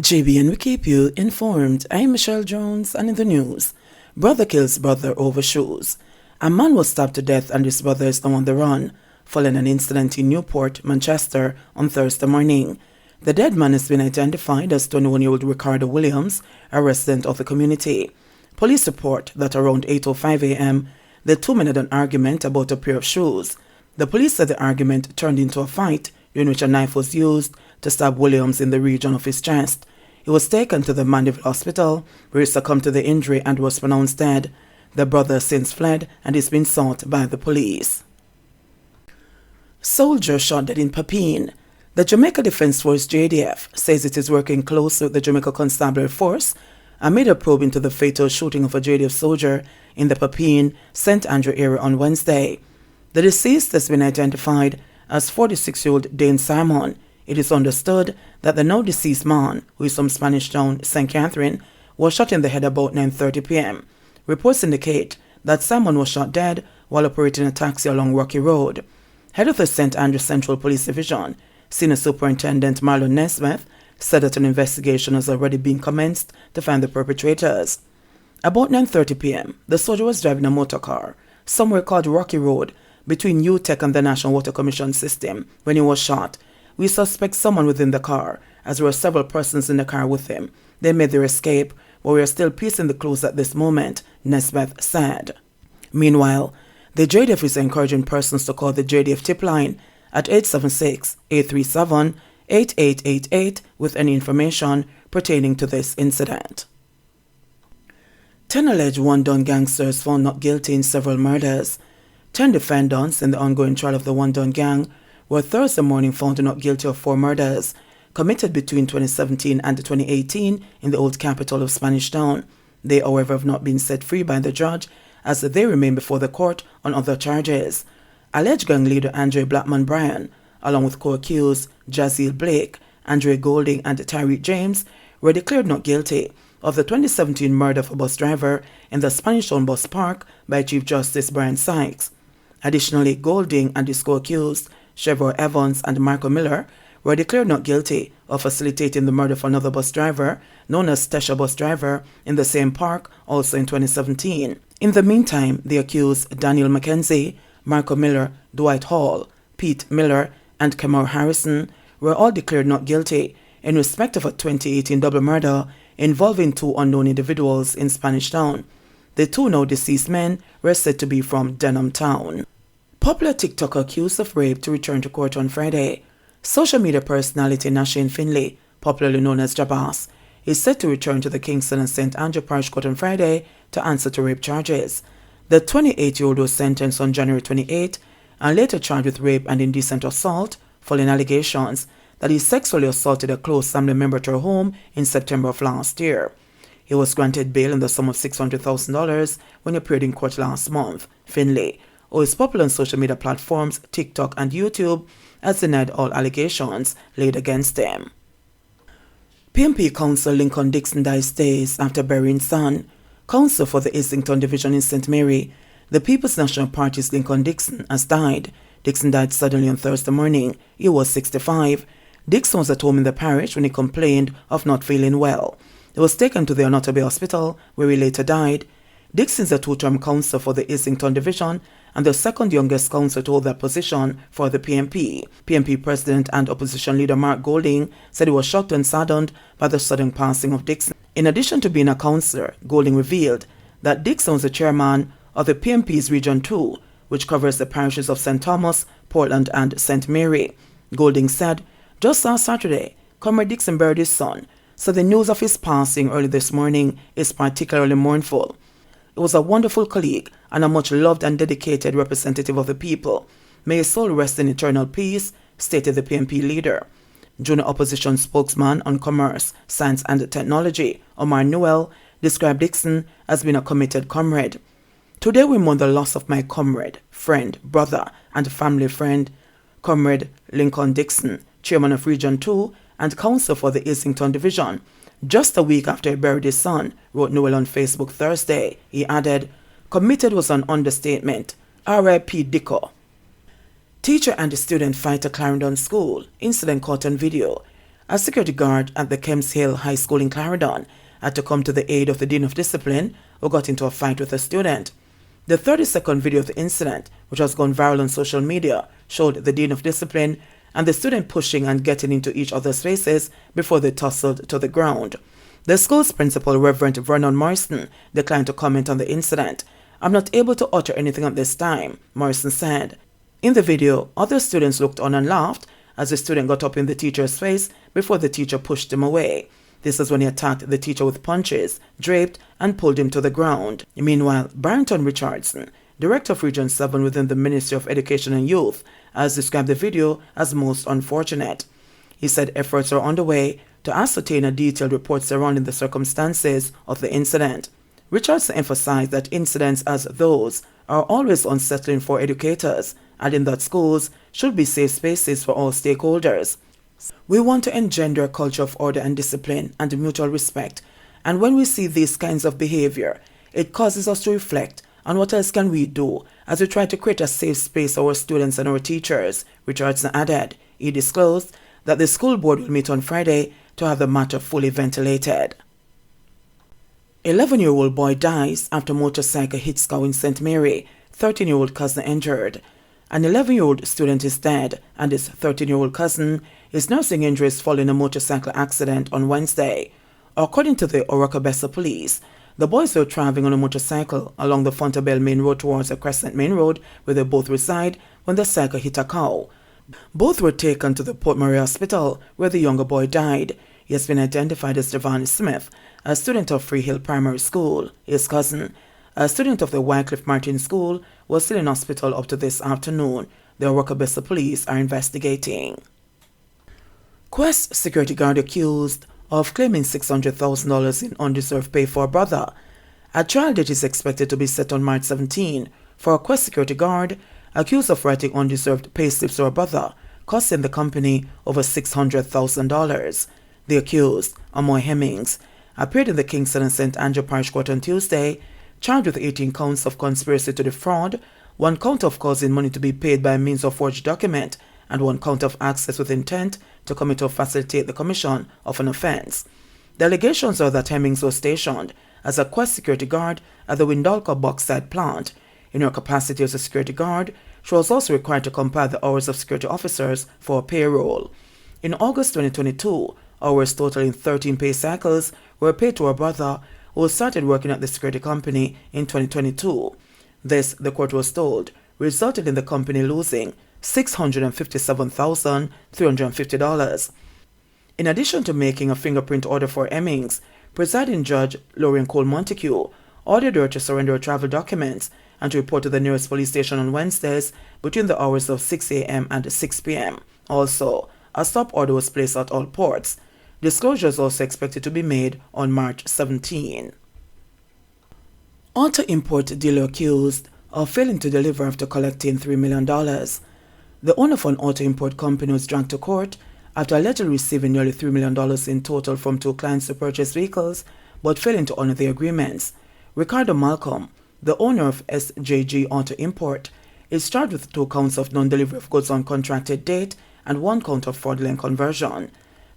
JBNN will keep you informed. I'm Michelle Jones, and in the news, brother kills brother over shoes. A man was stabbed to death and his brother is now on the run, following an incident in Newport, Manchester on Thursday morning. The dead man has been identified as 21-year-old Ricardo Williams, a resident of the community. Police report that around 8:05 a.m., the two men had an argument about a pair of shoes. The police said the argument turned into a fight, during which a knife was used to stab Williams in the region of his chest. He was taken to the Mandeville Hospital, where he succumbed to the injury and was pronounced dead. The brother has since fled and is being sought by the police. Soldier shot dead in Papine. The Jamaica Defense Force JDF says it is working closely with the Jamaica Constabulary Force amid a probe into the fatal shooting of a JDF soldier in the Papine, St. Andrew area on Wednesday. The deceased has been identified as 46-year-old Dane Simon. It is understood that the now deceased man, who is from Spanish Town, St. Catherine, was shot in the head about 9:30 p.m. Reports indicate that Simon was shot dead while operating a taxi along Rocky Road. Head of the St. Andrew Central Police Division, Senior Superintendent Marlon Nesmith, said that an investigation has already been commenced to find the perpetrators. About 9:30 p.m., the soldier was driving a motor car somewhere called Rocky Road between UTEC and the National Water Commission system when he was shot. We suspect someone within the car, as there were several persons in the car with him. They made their escape, but we are still piecing the clues at this moment, Nesmith said. Meanwhile, the JDF is encouraging persons to call the JDF tip line at 876-837-8888 with any information pertaining to this incident. 10 alleged one-done gangsters found not guilty in several murders. 10 defendants in the ongoing trial of the one-done gang were Thursday morning found not guilty of 4 murders committed between 2017 and 2018 in the old capital of Spanish Town. They, however, have not been set free by the judge as they remain before the court on other charges. Alleged gang leader Andre Blackman Bryan, along with co-accused Jaziel Blake, Andre Golding and Tyreek James, were declared not guilty of the 2017 murder of a bus driver in the Spanish Town bus park by Chief Justice Brian Sykes. Additionally, Golding and his co-accused Chevrolet Evans and Marco Miller were declared not guilty of facilitating the murder of another bus driver, known as Tesha Bus Driver, in the same park, also in 2017. In the meantime, the accused Daniel McKenzie, Marco Miller, Dwight Hall, Pete Miller, and Kamar Harrison were all declared not guilty in respect of a 2018 double murder involving 2 unknown individuals in Spanish Town. The 2 now deceased men were said to be from Denham Town. Popular TikToker accused of rape to return to court on Friday. Social media personality Nashane Finley, popularly known as Jabas, is set to return to the Kingston and St. Andrew Parish Court on Friday to answer to rape charges. The 28-year-old was sentenced on January 28 and later charged with rape and indecent assault following allegations that he sexually assaulted a close family member to her home in September of last year. He was granted bail in the sum of $600,000 when he appeared in court last month. Finley, who is popular on social media platforms TikTok and YouTube, has denied all allegations laid against him. PNP Councillor Lincoln Dixon dies days after burying son. Councillor for the Islington Division in St. Mary, the People's National Party's Lincoln Dixon, has died. Dixon died suddenly on Thursday morning. He was 65. Dixon was at home in the parish when he complained of not feeling well. He was taken to the Onoto Bay Hospital, where he later died. Dixon is a 2-term councillor for the Islington Division and the second youngest councillor to hold that position for the PNP. PNP President and Opposition Leader Mark Golding said he was shocked and saddened by the sudden passing of Dixon. In addition to being a councillor, Golding revealed that Dixon was the chairman of the PNP's Region 2, which covers the parishes of St. Thomas, Portland and St. Mary. Golding said, "Just last Saturday, Comrade Dixon buried his son, so the news of his passing early this morning is particularly mournful. He was a wonderful colleague and a much loved and dedicated representative of the people. May his soul rest in eternal peace," stated the PNP leader. Junior opposition spokesman on commerce, science and technology, Omar Newell, described Dixon as being a committed comrade. "Today we mourn the loss of my comrade, friend, brother and family friend, Comrade Lincoln Dixon, chairman of Region 2 and councillor for the Islington Division. Just a week after he buried his son," wrote Newell on Facebook Thursday. He added, "Committed was an understatement. R.I.P. Dicko." Teacher and student fight at Clarendon School. Incident caught on video. A security guard at the Kemps Hill High School in Clarendon had to come to the aid of the Dean of Discipline, who got into a fight with a student. The 30-second video of the incident, which has gone viral on social media, showed the Dean of Discipline and the student pushing and getting into each other's faces before they tussled to the ground. The school's principal, Reverend Vernon Morrison, declined to comment on the incident. "I'm not able to utter anything at this time," Morrison said. In the video, other students looked on and laughed as the student got up in the teacher's face before the teacher pushed him away. This is when he attacked the teacher with punches, draped, and pulled him to the ground. Meanwhile, Barrington Richardson, Director of Region 7 within the Ministry of Education and Youth, has described the video as most unfortunate. He said efforts are underway to ascertain a detailed report surrounding the circumstances of the incident. Richardson emphasized that incidents as those are always unsettling for educators, adding that schools should be safe spaces for all stakeholders. "We want to engender a culture of order and discipline and mutual respect, and when we see these kinds of behavior, it causes us to reflect on what else can we do as we try to create a safe space for our students and our teachers," Richardson added. He disclosed that the school board will meet on Friday to have the matter fully ventilated. 11-year-old boy dies after motorcycle hits cow in St. Mary, 13-year-old cousin injured. An 11-year-old student is dead, and his 13-year-old cousin is nursing injuries following a motorcycle accident on Wednesday. According to the Orocabessa police, the boys were traveling on a motorcycle along the Fontabelle Main Road towards the Crescent Main Road, where they both reside, when the cycle hit a cow. Both were taken to the Port Marie Hospital, where the younger boy died. He has been identified as Devon Smith, a student of Free Hill Primary School. His cousin, a student of the Wycliffe Martin School, was still in hospital up to this afternoon. The Orocabessa police are investigating. Quest security guard accused of claiming $600,000 in undeserved pay for a brother. A trial date is expected to be set on March 17 for a Quest security guard accused of writing undeserved pay slips to a brother, costing the company over $600,000. The accused, Amoy Hemmings, appeared in the Kingston and St. Andrew Parish Court on Tuesday, charged with 18 counts of conspiracy to defraud, 1 count of causing money to be paid by means of forged document, and 1 count of access with intent to commit or facilitate the commission of an offense. The allegations are that Hemmings was stationed as a Quest security guard at the Windalco Bauxite plant. In her capacity as a security guard, she was also required to compile the hours of security officers for a payroll. In August 2022, hours totaling 13 pay cycles were paid to her brother, who started working at the security company in 2022. This, the court was told, resulted in the company losing $657,350. In addition to making a fingerprint order for Hemmings, presiding judge Lauren Cole Montague ordered her to surrender her travel documents and to report to the nearest police station on Wednesdays between the hours of 6 a.m. and 6 p.m. Also, a stop order was placed at all ports. Disclosure is also expected to be made on March 17. Auto import dealer accused of failing to deliver after collecting $3 million. The owner of an auto import company was dragged to court after allegedly receiving nearly $3 million in total from 2 clients to purchase vehicles, but failing to honor the agreements. Ricardo Malcolm, the owner of SJG Auto Import, is charged with 2 counts of non-delivery of goods on contracted date and 1 count of fraudulent conversion.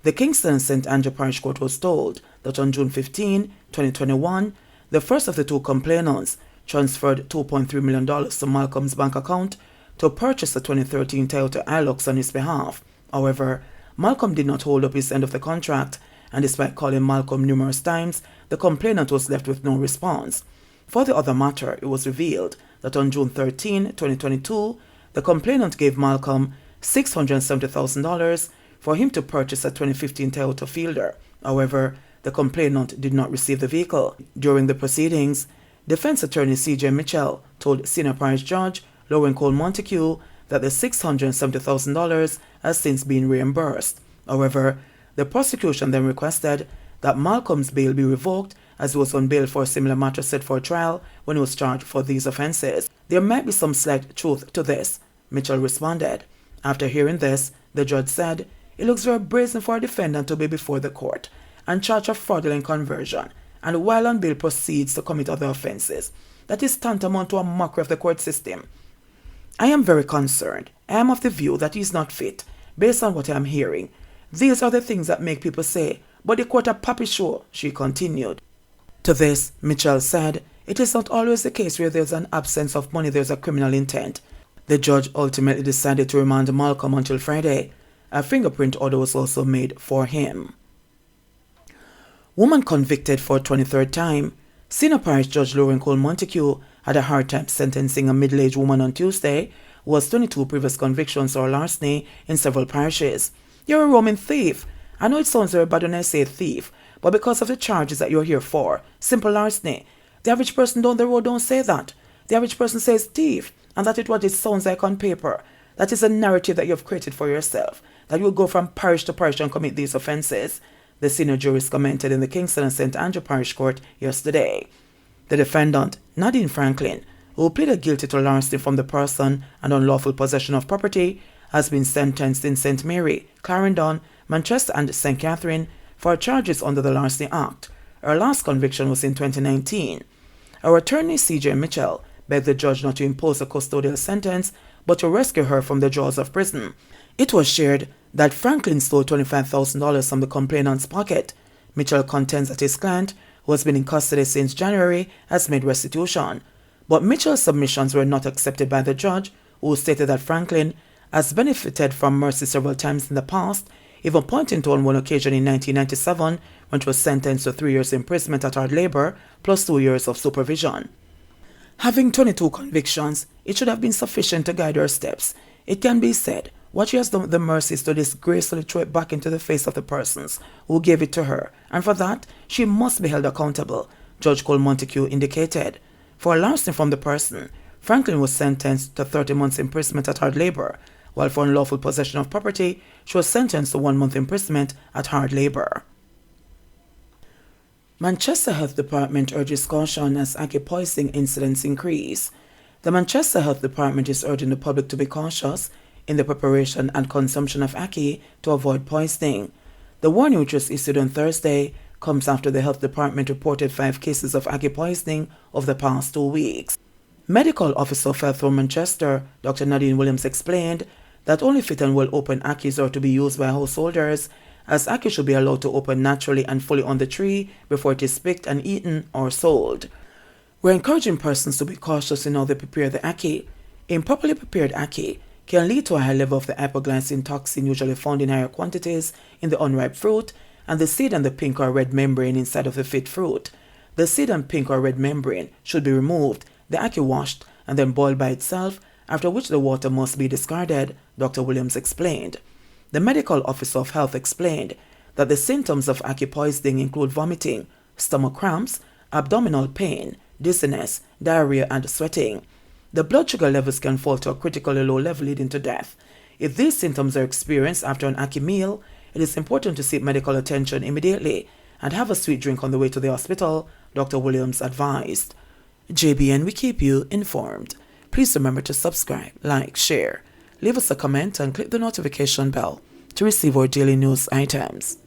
The Kingston and St. Andrew Parish Court was told that on June 15, 2021, the first of the 2 complainants transferred $2.3 million to Malcolm's bank account to purchase a 2013 Toyota Hilux on his behalf. However, Malcolm did not hold up his end of the contract, and despite calling Malcolm numerous times, the complainant was left with no response. For the other matter, it was revealed that on June 13, 2022, the complainant gave Malcolm $670,000 for him to purchase a 2015 Toyota Fielder. However, the complainant did not receive the vehicle. During the proceedings, defense attorney C.J. Mitchell told senior parish judge Lauren Cole Montague that the $670,000 has since been reimbursed. However, the prosecution then requested that Malcolm's bail be revoked, as he was on bail for a similar matter set for trial when he was charged for these offenses. "There might be some slight truth to this," Mitchell responded. After hearing this, the judge said, "It looks very brazen for a defendant to be before the court and charged of fraudulent conversion, and while on bail proceeds to commit other offenses. That is tantamount to a mockery of the court system. I am very concerned. I am of the view that he is not fit, based on what I am hearing, These are the things that make people say, but the court a pappy show, she continued. To this, Mitchell said, it is not always the case where there's an absence of money there's a criminal intent. The judge ultimately decided to remand Malcolm until Friday. A fingerprint order was also made for him. Woman convicted for 23rd time. Senior Parish Judge Lauren Cole Montague had a hard time sentencing a middle-aged woman on Tuesday who has 22 previous convictions for larceny in several parishes. You're a Roman thief. I know it sounds very bad when I say thief, but because of the charges that you're here for, simple larceny, the average person down the road don't say that. The average person says thief, and that is what it sounds like on paper. That is a narrative that you've created for yourself, that you'll go from parish to parish and commit these offences, the senior jurist commented in the Kingston and St. Andrew Parish Court yesterday. The defendant, Nadine Franklin, who pleaded guilty to larceny from the person and unlawful possession of property, has been sentenced in St. Mary, Clarendon, Manchester and St. Catherine for charges under the Larceny Act. Her last conviction was in 2019. Our attorney C.J. Mitchell begged the judge not to impose a custodial sentence but to rescue her from the jaws of prison. It was shared that Franklin stole $25,000 from the complainant's pocket. Mitchell contends that his client, who has been in custody since January, has made restitution. But Mitchell's submissions were not accepted by the judge, who stated that Franklin has benefited from mercy several times in the past, even pointing to on one occasion in 1997 when she was sentenced to 3 years imprisonment at hard labor plus 2 years of supervision. Having 22 convictions, it should have been sufficient to guide her steps. It can be said, what she has done with the mercy is to disgracefully throw it back into the face of the persons who gave it to her, and for that, she must be held accountable, Judge Cole Montague indicated. For larceny from the person, Franklin was sentenced to 30 months imprisonment at hard labor, while for unlawful possession of property, she was sentenced to 1 month imprisonment at hard labor. Manchester Health Department urges caution as Akee poisoning incidents increase. The Manchester Health Department is urging the public to be cautious in the preparation and consumption of Akee to avoid poisoning. The warning, which was issued on Thursday, comes after the Health Department reported 5 cases of Akee poisoning over the past 2 weeks. Medical Officer of Health from Manchester, Dr. Nadine Williams, explained that only fit and well-opened Akees are to be used by householders, as Akee should be allowed to open naturally and fully on the tree before it is picked and eaten or sold. We're encouraging persons to be cautious in how they prepare the Akee. Improperly prepared Akee can lead to a high level of the hypoglycine toxin usually found in higher quantities in the unripe fruit and the seed and the pink or red membrane inside of the fit fruit. The seed and pink or red membrane should be removed, the Akee washed, and then boiled by itself, after which the water must be discarded, Dr. Williams explained. The Medical Officer of Health explained that the symptoms of Akee poisoning include vomiting, stomach cramps, abdominal pain, dizziness, diarrhea, and sweating. The blood sugar levels can fall to a critically low level leading to death. If these symptoms are experienced after an Akee meal, it is important to seek medical attention immediately and have a sweet drink on the way to the hospital, Dr. Williams advised. JBN, we keep you informed. Please remember to subscribe, like, share, leave us a comment and click the notification bell to receive our daily news items.